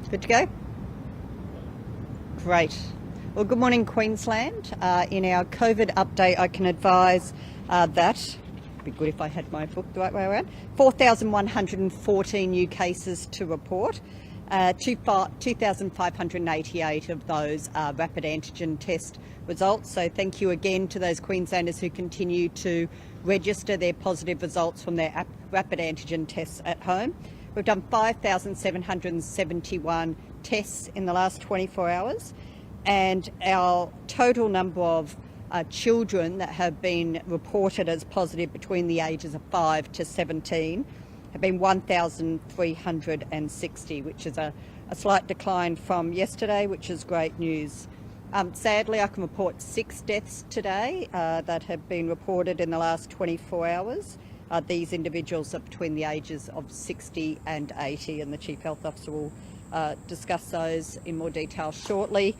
Good to go? Great. Well, good morning, Queensland. In our COVID update, I can advise that, it'd be good if I had my book the right way around, 4,114 new cases to report. 2,588 of those are rapid antigen test results. So thank you again to those Queenslanders who continue to register their positive results from their rapid antigen tests at home. We've done 5,771 tests in the last 24 hours, and our total number of children that have been reported as positive between the ages of 5 to 17 have been 1,360, which is a slight decline from yesterday, which is great news. Sadly, I can report 6 deaths today that have been reported in the last 24 hours. These individuals are between the ages of 60 and 80, and the Chief Health Officer will discuss those in more detail shortly.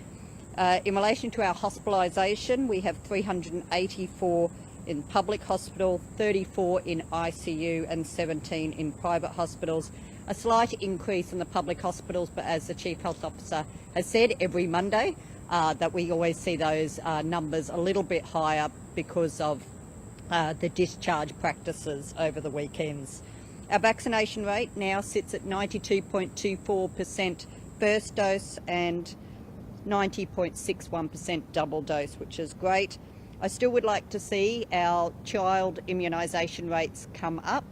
In relation to our hospitalisation, we have 384 in public hospital, 34 in ICU and 17 in private hospitals. A slight increase in the public hospitals, but as the Chief Health Officer has said every Monday, that we always see those numbers a little bit higher because of the discharge practices over the weekends. Our vaccination rate now sits at 92.24% first dose and 90.61% double dose, which is great. I still would like to see our child immunisation rates come up.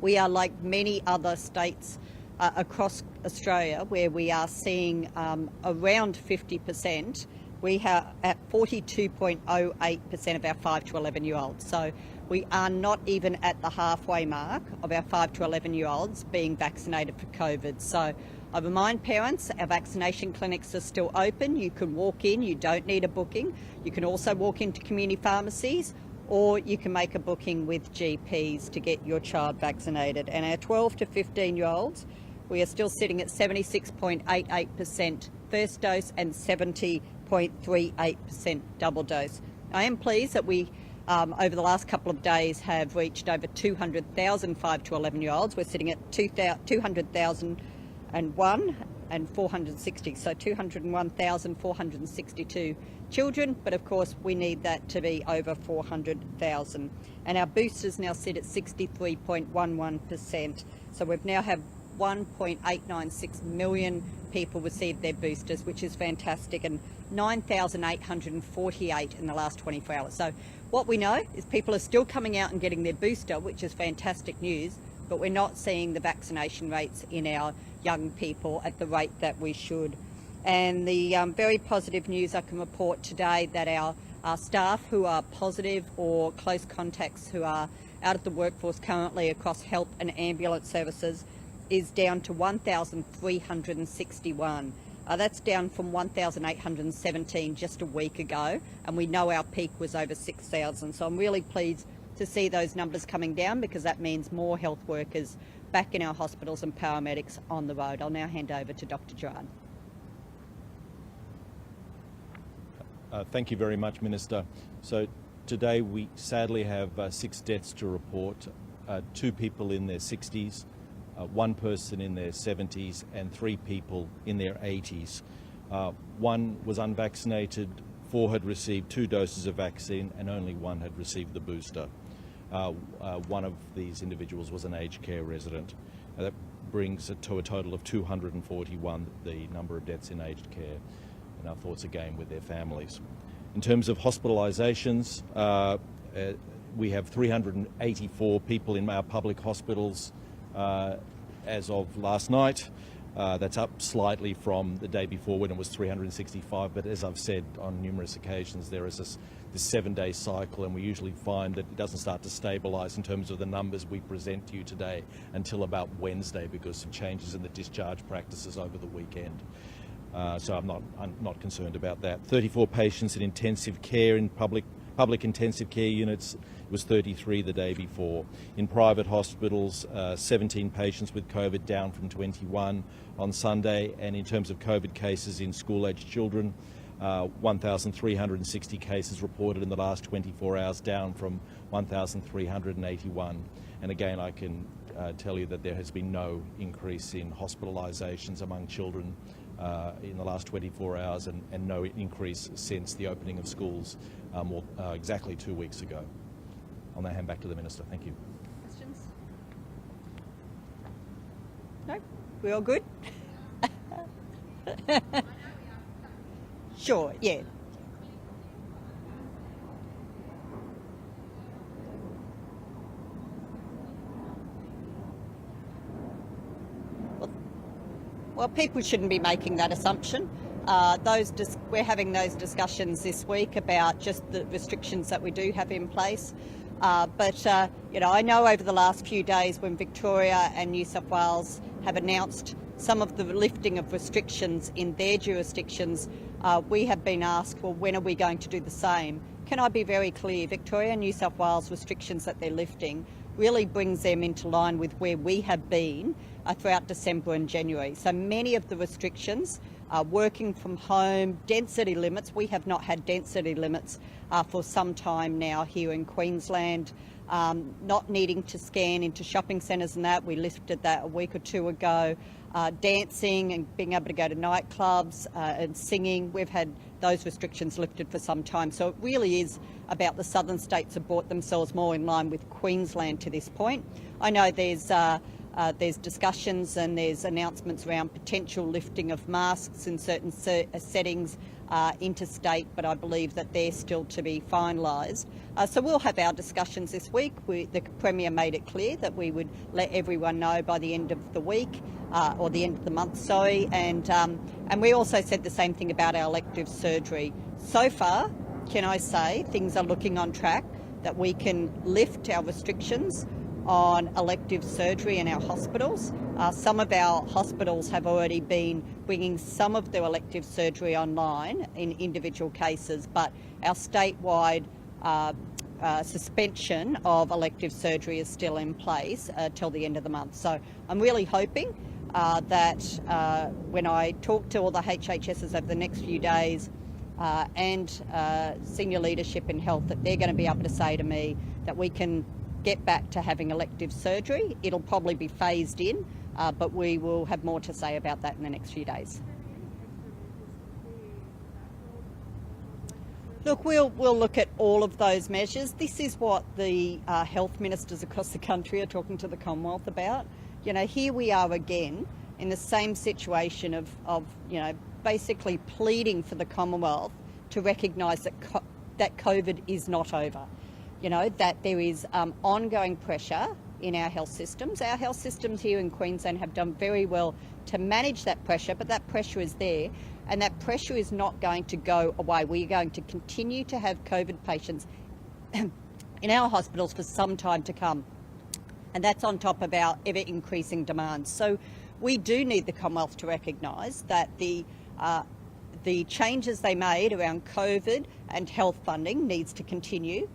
We are like many other states across Australia where we are seeing around 50%. We are at 42.08% of our 5 to 11-year-olds. So we are not even at the halfway mark of our 5 to 11-year-olds being vaccinated for COVID. So I remind parents, our vaccination clinics are still open. You can walk in, you don't need a booking. You can also walk into community pharmacies, or you can make a booking with GPs to get your child vaccinated. And our 12 to 15-year-olds, we are still sitting at 76.88% first dose and 70.38% double dose. I am pleased that we, over the last couple of days, have reached over 200,000 5 to 11-year-olds. We're sitting at 200,001 and 460, so 201,462 children, but of course we need that to be over 400,000. And our boosters now sit at 63.11%, so we've now had 1.896 million people receive their boosters, which is fantastic, and 9,848 in the last 24 hours. So what we know is people are still coming out and getting their booster, which is fantastic news, but we're not seeing the vaccination rates in our young people at the rate that we should. And the very positive news I can report today that our staff who are positive or close contacts who are out of the workforce currently across health and ambulance services is down to 1,361. That's down from 1,817 just a week ago, and we know our peak was over 6,000. So I'm really pleased to see those numbers coming down, because that means more health workers back in our hospitals and paramedics on the road. I'll now hand over to Dr. Gerrard. Thank you very much, Minister. So today we sadly have 6 deaths to report, 2 people in their 60s, 1 person in their 70s, and 3 people in their 80s. 1 was unvaccinated, 4 had received 2 doses of vaccine, and only 1 had received the booster. One of these individuals was an aged care resident. That brings it to a total of 241, the number of deaths in aged care, and our thoughts again with their families. In terms of hospitalisations, we have 384 people in our public hospitals as of last night. That's up slightly from the day before when it was 365, but as I've said on numerous occasions, there is this 7-day cycle, and we usually find that it doesn't start to stabilise in terms of the numbers we present to you today until about Wednesday, because of changes in the discharge practices over the weekend. So I'm not concerned about that. 34 patients in intensive care in public intensive care units. It was 33 the day before. In private hospitals, 17 patients with COVID, down from 21 on Sunday. And in terms of COVID cases in school-aged children, 1,360 cases reported in the last 24 hours, down from 1,381. And again, I can tell you that there has been no increase in hospitalisations among children in the last 24 hours, and no increase since the opening of schools exactly 2 weeks ago. I'll now hand back to the Minister. Thank you. Questions? No? We all good? Sure, yeah. Well, people shouldn't be making that assumption. We're having those discussions this week about just the restrictions that we do have in place. But I know over the last few days when Victoria and New South Wales have announced some of the lifting of restrictions in their jurisdictions, we have been asked, well, when are we going to do the same? Can I be very clear? Victoria and New South Wales restrictions that they're lifting really brings them into line with where we have been throughout December and January. So many of the restrictions, working from home, density limits, we have not had density limits for some time now here in Queensland. Not needing to scan into shopping centres and that, we lifted that a week or two ago. Dancing and being able to go to nightclubs and singing, we've had those restrictions lifted for some time. So it really is about the southern states have brought themselves more in line with Queensland to this point. I know there's discussions and there's announcements around potential lifting of masks in certain settings interstate, but I believe that they're still to be finalised. So we'll have our discussions this week. The Premier made it clear that we would let everyone know by the end of the week, or the end of the month, sorry. And we also said the same thing about our elective surgery. So far, can I say, things are looking on track, that we can lift our restrictions on elective surgery in our hospitals. Some of our hospitals have already been bringing some of their elective surgery online in individual cases, but our statewide suspension of elective surgery is still in place till the end of the month. So I'm really hoping that when I talk to all the HHSs over the next few days and senior leadership in health, that they're going to be able to say to me that we can get back to having elective surgery. It'll probably be phased in, but we will have more to say about that in the next few days. Look, we'll look at all of those measures. This is what the health ministers across the country are talking to the Commonwealth about. Here we are again in the same situation of basically pleading for the Commonwealth to recognise that COVID is not over. That there is ongoing pressure in our health systems. Our health systems here in Queensland have done very well to manage that pressure, but that pressure is there, and that pressure is not going to go away. We're going to continue to have COVID patients in our hospitals for some time to come, and that's on top of our ever-increasing demands. So we do need the Commonwealth to recognise that the changes they made around COVID and health funding needs to continue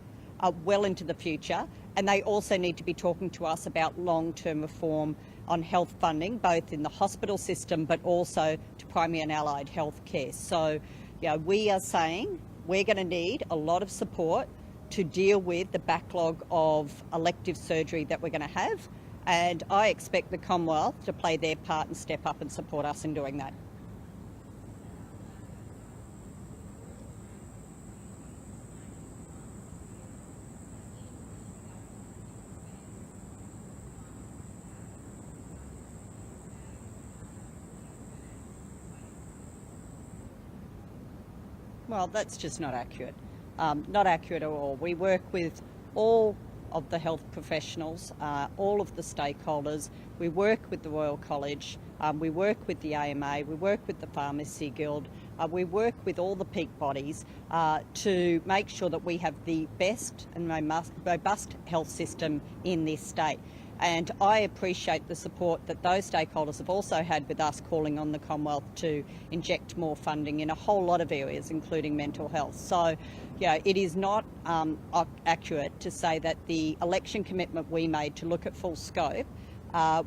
well into the future, and they also need to be talking to us about long-term reform on health funding, both in the hospital system but also to primary and allied health care. So we are saying we're going to need a lot of support to deal with the backlog of elective surgery that we're going to have, and I expect the Commonwealth to play their part and step up and support us in doing that. Well, that's just not accurate. Not accurate at all. We work with all of the health professionals, all of the stakeholders. We work with the Royal College, we work with the AMA, we work with the Pharmacy Guild, we work with all the peak bodies to make sure that we have the best and robust health system in this state. And I appreciate the support that those stakeholders have also had with us calling on the Commonwealth to inject more funding in a whole lot of areas, including mental health. So, it is not accurate to say that the election commitment we made to look at full scope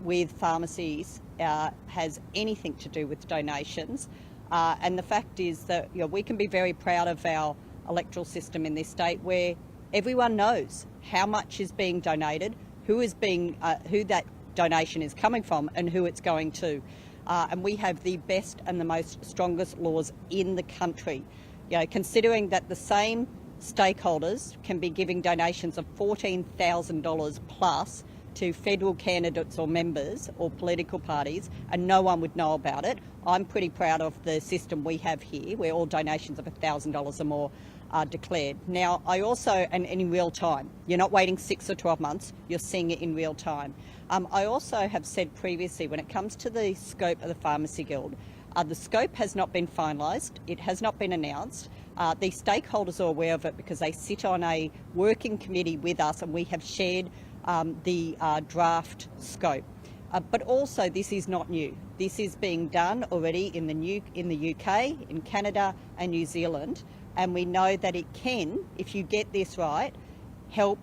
with pharmacies has anything to do with donations. And the fact is that we can be very proud of our electoral system in this state, where everyone knows how much is being donated, who that donation is coming from, and who it's going to. And we have the best and the most strongest laws in the country. Considering that the same stakeholders can be giving donations of $14,000 plus to federal candidates or members or political parties, and no one would know about it. I'm pretty proud of the system we have here, where all donations of $1,000 or more are declared. Now, I also, and in real time, you're not waiting 6 or 12 months, you're seeing it in real time. I also have said previously, when it comes to the scope of the Pharmacy Guild, the scope has not been finalised, it has not been announced. The stakeholders are aware of it because they sit on a working committee with us, and we have shared the draft scope. But also, this is not new. This is being done already in the UK, in Canada and New Zealand, and we know that it can, if you get this right, help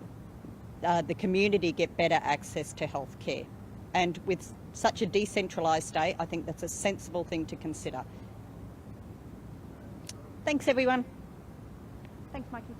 the community get better access to health care. And with such a decentralised state, I think that's a sensible thing to consider. Thanks, everyone. Thanks, Mikey.